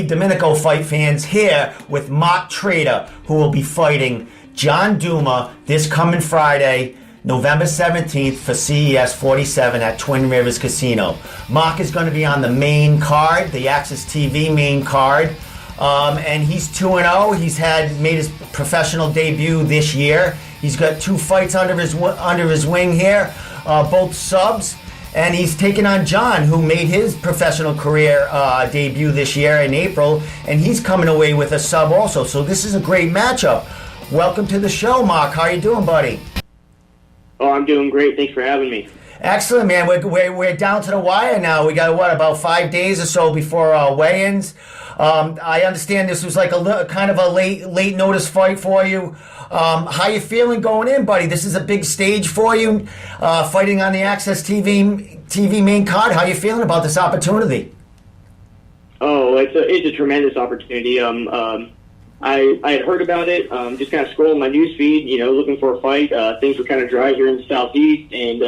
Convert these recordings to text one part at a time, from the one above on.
Steve Domenico fight fans, here with Mark Trader, who will be fighting John Douma this coming Friday, November 17th for CES 47 at Twin Rivers Casino. Mark is going to be on the main card, the AXS TV main card, and he's 2-0. He's made his professional debut this year. He's got 2 fights under his wing here, both subs. And he's taking on John, who made his professional career debut this year in April, and he's coming away with a sub also. So this is a great matchup. Welcome to the show, Mark. How you doing, buddy? Oh, I'm doing great. Thanks for having me. Excellent, man. We're down to the wire now. We got, about 5 days or so before weigh-ins. I understand this was like kind of a late notice fight for you. How you feeling going in, buddy? This is a big stage for you, fighting on the AXS TV main card. How you feeling about this opportunity? Oh, it's a tremendous opportunity. I had heard about it, just kind of scrolling my news feed, looking for a fight. Things were kind of dry here in the Southeast, and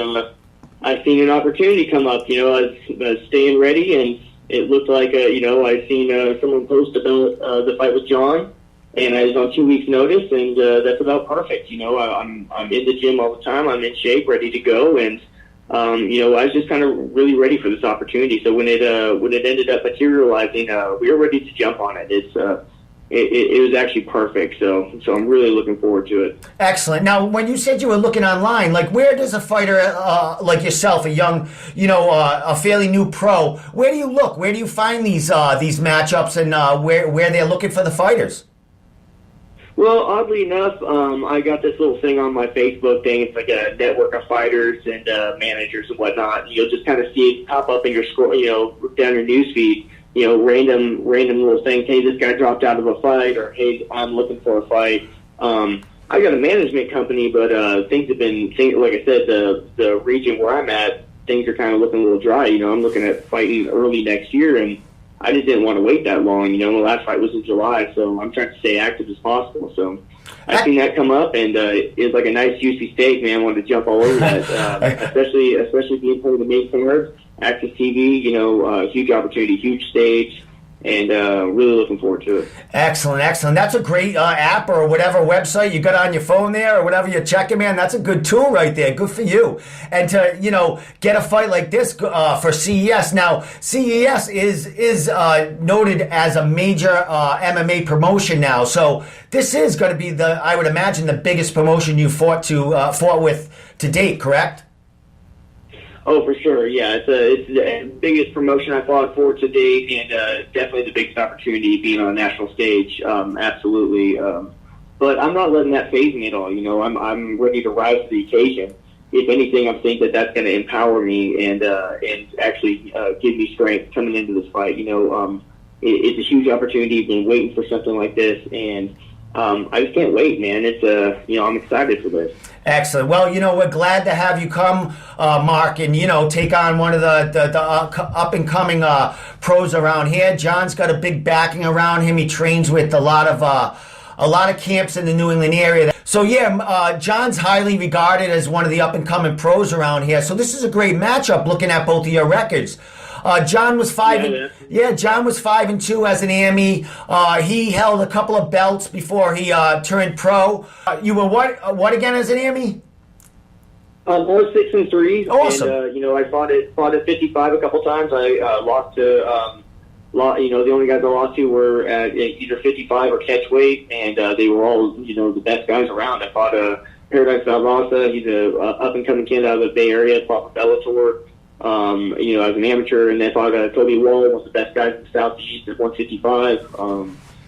I've seen an opportunity come up. I was staying ready, and it looked like, I've seen someone post about the fight with John, and I was on 2 weeks' notice, and that's about perfect. I'm in the gym all the time. I'm in shape, ready to go, and I was just kind of really ready for this opportunity. So when it ended up materializing, we were ready to jump on it. It was actually perfect, so I'm really looking forward to it. Excellent. Now, when you said you were looking online, like, where does a fighter like yourself, a young, a fairly new pro, where do you look? Where do you find these matchups, and where they're looking for the fighters? Well, oddly enough, I got this little thing on my Facebook thing. It's like a network of fighters and managers and whatnot. You'll just kind of see it pop up in your scroll, down your news feed. Random little things. Hey, this guy dropped out of a fight, or hey, I'm looking for a fight. I got a management company, but things have been, like I said, the region where I'm at, things are kind of looking a little dry. I'm looking at fighting early next year, and I just didn't want to wait that long. The last fight was in July, so I'm trying to stay active as possible. So I seen that come up, and it's like a nice juicy steak, man. I wanted to jump all over that, especially being part of the main card. AXS TV, huge opportunity, huge stage, and really looking forward to it. Excellent. That's a great app or whatever website you got on your phone there, or whatever you're checking, man. That's a good tool right there. Good for you. And to get a fight like this for CES. Now, CES is noted as a major MMA promotion now. So this is going to be I would imagine, the biggest promotion you fought with to date. Correct? Oh, for sure, yeah. It's the biggest promotion I fought for to date, and definitely the biggest opportunity being on a national stage. Absolutely. But I'm not letting that faze me at all. I'm ready to rise to the occasion. If anything, I think that's going to empower me and actually give me strength coming into this fight. It's a huge opportunity. I've been waiting for something like this, and I just can't wait, man. I'm excited for this. Excellent. Well, we're glad to have you come, Mark, and, take on one of the up-and-coming pros around here. John's got a big backing around him. He trains with a lot of camps in the New England area. So, yeah, John's highly regarded as one of the up-and-coming pros around here. So this is a great matchup looking at both of your records. John was 5-2 as an AME. He held a couple of belts before he turned pro. You were what again as an AME? I was 6-3. Awesome. And, I fought at 55 a couple times. I lost to, the only guys I lost to were at either 55 or catch weight, and they were all, the best guys around. I fought Paradise Valvasa. He's a up-and-coming kid out of the Bay Area. Fought for Bellator. As an amateur, and then I thought Toby Wall, one of the best guys in the Southeast at 155,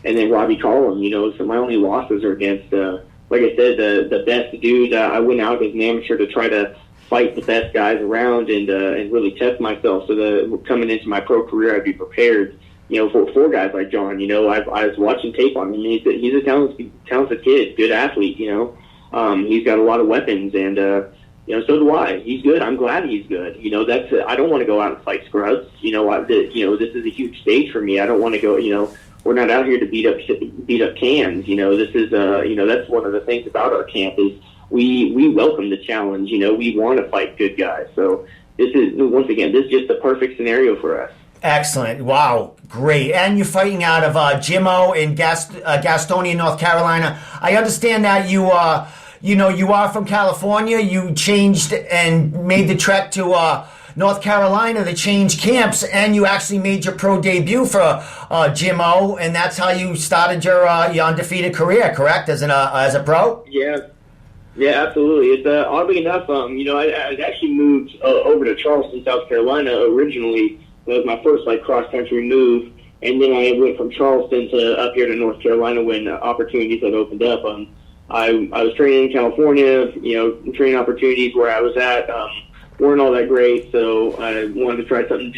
and then Robbie Collum. So my only losses are against, like I said, the best dudes. I went out as an amateur to try to fight the best guys around and really test myself, so that coming into my pro career, I'd be prepared. For guys like John. I was watching tape on him. He's a talented kid, good athlete. He's got a lot of weapons, and so do I. He's good. I'm glad he's good. I don't want to go out and fight scrubs. This is a huge stage for me. I don't want to go. We're not out here to beat up cans. This is. That's one of the things about our camp is we welcome the challenge. We want to fight good guys. So this is just the perfect scenario for us. Excellent. Wow. Great. And you're fighting out of Jimmo in Gastonia, North Carolina. I understand that you are from California. You changed and made the trek to North Carolina to change camps, and you actually made your pro debut for Jimmo, and that's how you started your undefeated career, correct? As a pro? Yeah, absolutely. It's oddly enough, I actually moved over to Charleston, South Carolina originally. That was my first cross country move, and then I went from Charleston to up here to North Carolina when opportunities had opened up. I was training in California. Training opportunities where I was at weren't all that great, so I wanted to try something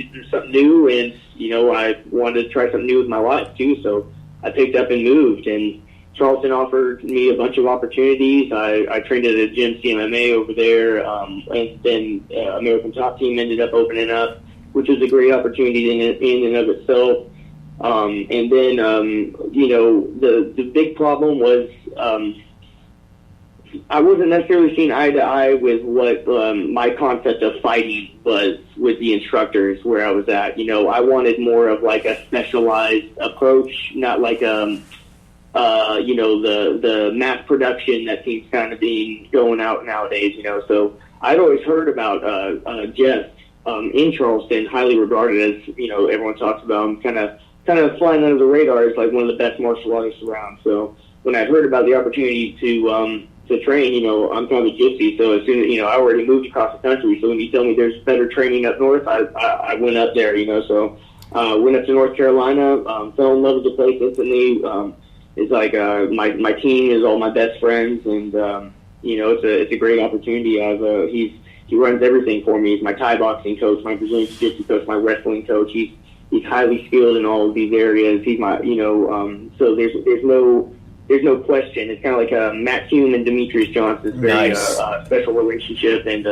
new, and I wanted to try something new with my life too. So I picked up and moved, and Charleston offered me a bunch of opportunities. I trained at a gym, CMMA over there, and then American Top Team ended up opening up, which was a great opportunity in and of itself. And then, the big problem was I wasn't necessarily seeing eye to eye with what my concept of fighting was with the instructors where I was at. I wanted more of a specialized approach, not the mass production that seems kind of being going out nowadays. So I'd always heard about Jeff in Charleston, highly regarded as everyone talks about him, kind of flying under the radar as one of the best martial artists around. So when I heard about the opportunity to train, I'm kind of a gypsy, so as soon as I already moved across the country. So when you tell me there's better training up north, I went up there. So went up to North Carolina, fell in love with the place instantly. It's my team is all my best friends, and it's a great opportunity. He runs everything for me. He's my Thai boxing coach, my Brazilian jiu-jitsu coach, my wrestling coach. He's highly skilled in all of these areas. He's my so there's no question. It's kind of like Matt Hume and Demetrius Johnson's very Nice. Special relationship and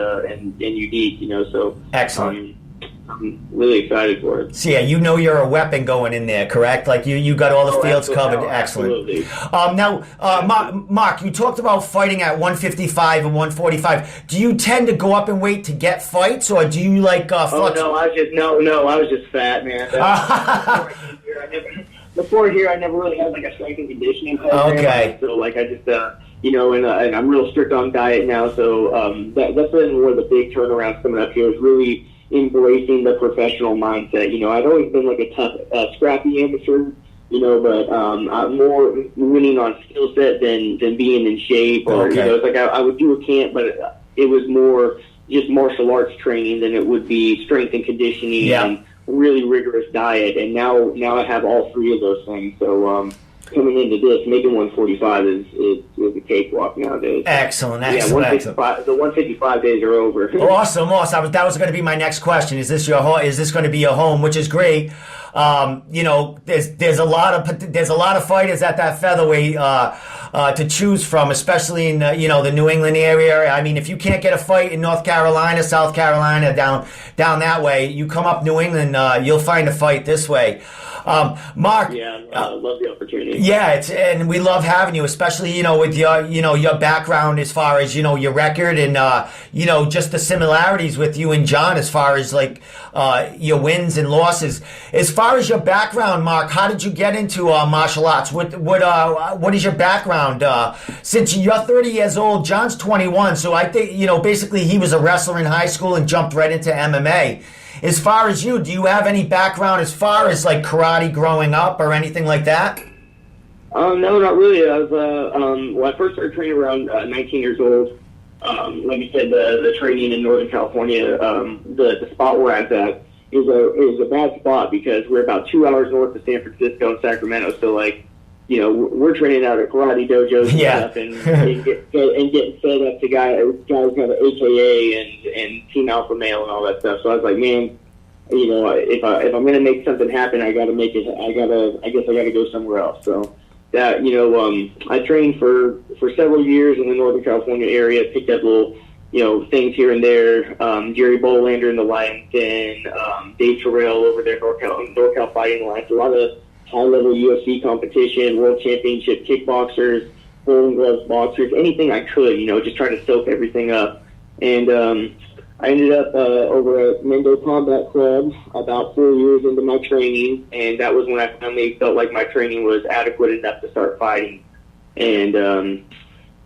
unique. So Excellent. I'm really excited for it. So you're a weapon going in there, correct? You got all the fields covered. Excellent. Absolutely. Now, Mark, you talked about fighting at 155 and 145. Do you tend to go up in weight to get fights, or do you flex? Oh no, I was just fat, man. Before here, I never really had a strength and conditioning program. Okay. So I just and I'm real strict on diet now. So that's been one of the big turnarounds coming up here is really embracing the professional mindset. I'd always been a tough, scrappy amateur, but I'm more winning on skill set than being in shape. Or Okay. it's I would do a camp, but it was more just martial arts training than it would be strength and conditioning and really rigorous diet. And now I have all three of those things. So coming into this, making 145 is a cakewalk nowadays. Excellent. Yeah, 155, the 155 days are over. Awesome. That was going to be my next question. Is this going to be your home? Which is great. There's a lot of fighters at that featherweight to choose from, especially in the New England area. I mean, if you can't get a fight in North Carolina, South Carolina, down that way, you come up New England, you'll find a fight this way. Mark. Yeah, I love the opportunity. Yeah, and we love having you, especially with your background as far as your record and just the similarities with you and John as far as your wins and losses. As far as your background, Mark, how did you get into martial arts? What is your background? Since you're 30 years old, John's 21, so I think basically he was a wrestler in high school and jumped right into MMA. As far as you, do you have any background as far as karate growing up or anything like that? No, not really. I was I first started training around 19 years old. Like you said, the training in Northern California, the spot where I was at is a bad spot because we're about 2 hours north of San Francisco and Sacramento. So we're training out at karate dojos and stuff, and getting fed up to guys got an AKA and Team Alpha Male and all that stuff. So I was like, man, if I'm gonna make something happen, I gotta make it. I guess I gotta go somewhere else. So that I trained for several years in the Northern California area. Picked up little things here and there. Jerry Bolander in the Lion's Den, Dave Terrell over there, NorCal Fighting Alliance. A lot of high-level UFC competition, world championship kickboxers, Golden Gloves boxers, anything I could, just try to soak everything up. And I ended up over at Mendo Combat Club about 4 years into my training, and that was when I finally felt like my training was adequate enough to start fighting. And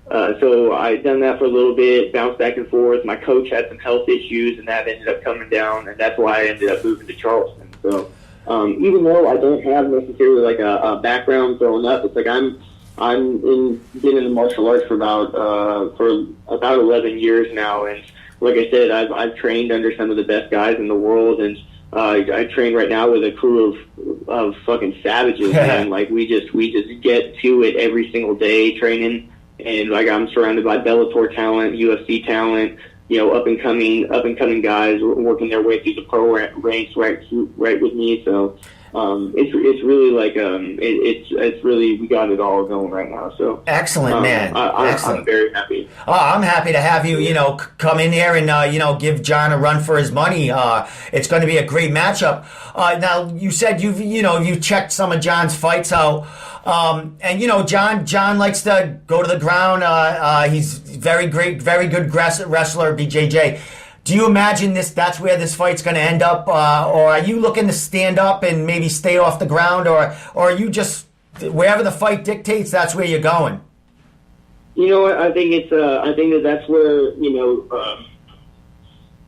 so I had done that for a little bit, bounced back and forth. My coach had some health issues, and that ended up coming down, and that's why I ended up moving to Charleston. So even though I don't have necessarily like a background growing up, it's like been in the martial arts for about 11 years now, and like I said, I've trained under some of the best guys in the world, and I train right now with a crew of fucking savages, man. Like we just get to it every single day training, and like I'm surrounded by Bellator talent, UFC talent, up and coming guys working their way through the pro ranks right with me. So it's really like it's really, we got it all going right now. So excellent, man. Excellent. I'm very happy. Oh, I'm happy to have you, come in here and give John a run for his money. It's going to be a great matchup. Now you said you checked some of John's fights out. And John likes to go to the ground. He's very good wrestler, BJJ. Do you imagine that's where this fight's going to end up, or are you looking to stand up and maybe stay off the ground, or are you just wherever the fight dictates, that's where you're going? I think that's where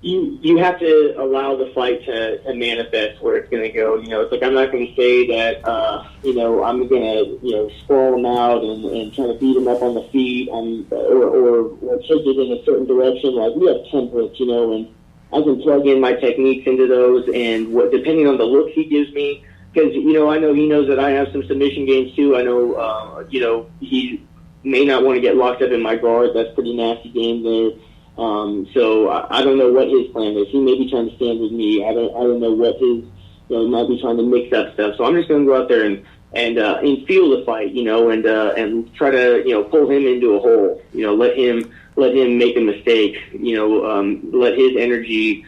you have to allow the fight to manifest where it's going to go. It's like I'm not going to say that I'm going to sprawl them out and try to beat them up on the feet or take it in a certain direction. Like we have templates, and I can plug in my techniques into those, and depending on the look he gives me, because I know he knows that I have some submission games too. I know he may not want to get locked up in my guard. That's a pretty nasty game there. So I don't know what his plan is. He may be trying to stand with me. I don't know what his, he might be trying to mix up stuff. So I'm just going to go out there and feel the fight, and try to, pull him into a hole, let him make a mistake, let his energy,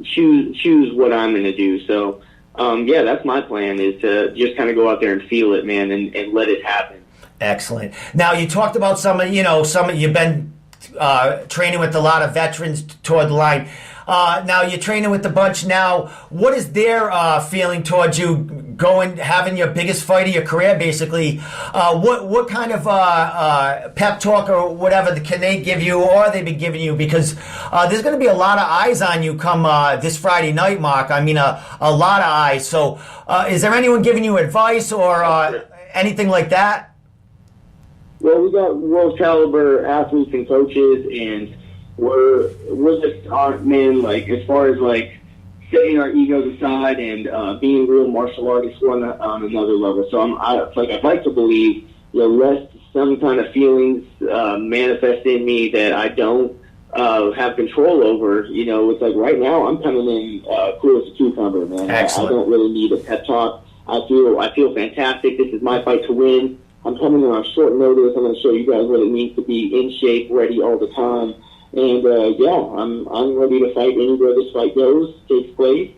choose what I'm going to do. So, that's my plan, is to just kind of go out there and feel it, man, and let it happen. Excellent. Now you talked about you've been training with a lot of veterans toward the line. Now you're training with the bunch now. What is their feeling towards you having your biggest fight of your career, basically? What kind of pep talk or whatever can they give you, or they be giving you? Because there's going to be a lot of eyes on you come this Friday night, Mark. I mean, a lot of eyes. So is there anyone giving you advice or anything like that? Well, we got world caliber athletes and coaches, and we're just men. Like as far as like setting our egos aside and being real martial artists on another level. So I'd like to believe, lest some kind of feelings manifest in me that I don't have control over. It's like right now I'm coming in cool as a cucumber, man. I don't really need a pep talk. I feel fantastic. This is my fight to win. I'm coming in on short notice. I'm going to show you guys what it means to be in shape, ready all the time. And I'm ready to fight anywhere this fight takes place.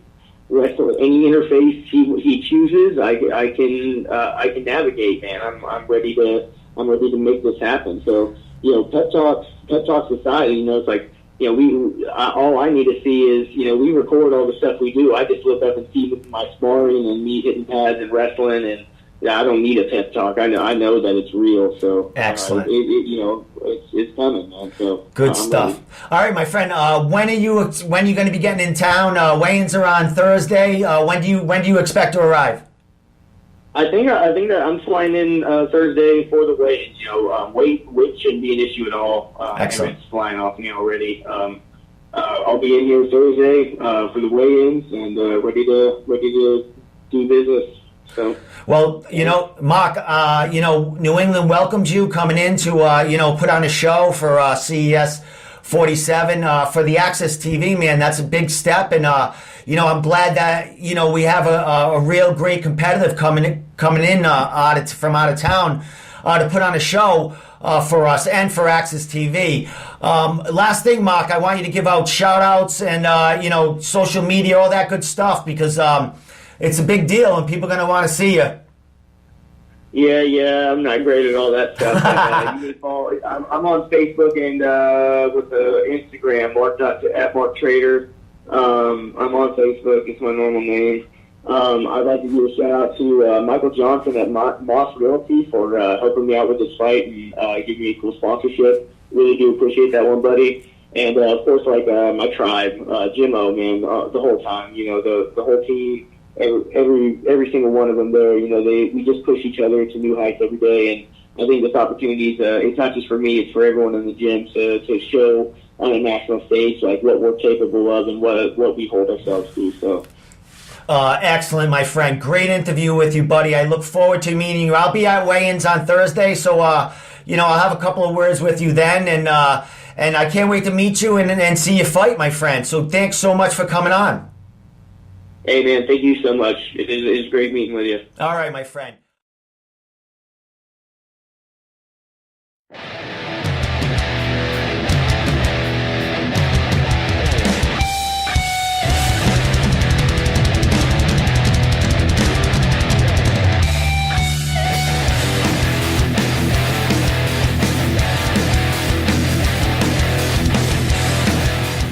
Wrestle any interface he chooses. I can navigate, man. I'm ready to make this happen. So pep talks aside, it's like all I need to see is we record all the stuff we do. I just look up and see my sparring and me hitting pads and wrestling, and I don't need a pep talk. I know that it's real. So excellent. It's coming, man. So good stuff. Ready. All right, my friend. When are you going to be getting in town? Weigh-ins are on Thursday. When do you expect to arrive? I think that I'm flying in Thursday for the weigh-ins. Weight shouldn't be an issue at all. Excellent. It's flying off me already. I'll be in here Thursday for the weigh-ins and ready to do business. So. Well, Mark, New England welcomes you coming in to, put on a show for CES 47 for the AXS TV, man. That's a big step. And, I'm glad that, we have a real great competitive coming in from out of town to put on a show for us and for AXS TV. Last thing, Mark, I want you to give out shout outs and, social media, all that good stuff, because it's a big deal and people are going to want to see you. Yeah, I'm not great at all that stuff. You can follow, I'm on Facebook and with the Instagram, Mark Trader. I'm on Facebook. It's my normal name. I'd like to give a shout out to Michael Johnson at Moss Realty for helping me out with this fight and giving me a cool sponsorship. Really do appreciate that one, buddy. And of course, like my tribe, Jimmo, man, the whole time. You know, the whole team. Every single one of them there, you know, we just push each other to new heights every day, and I think this opportunity is it's not just for me, it's for everyone in the gym to show on a national stage like what we're capable of and what we hold ourselves to. So excellent, my friend. Great interview with you, buddy. I look forward to meeting you. I'll be at weigh-ins on Thursday, so you know, I'll have a couple of words with you then, and I can't wait to meet you and see you fight, my friend. So thanks so much for coming on. Hey, man, thank you so much. It is great meeting with you. All right, my friend.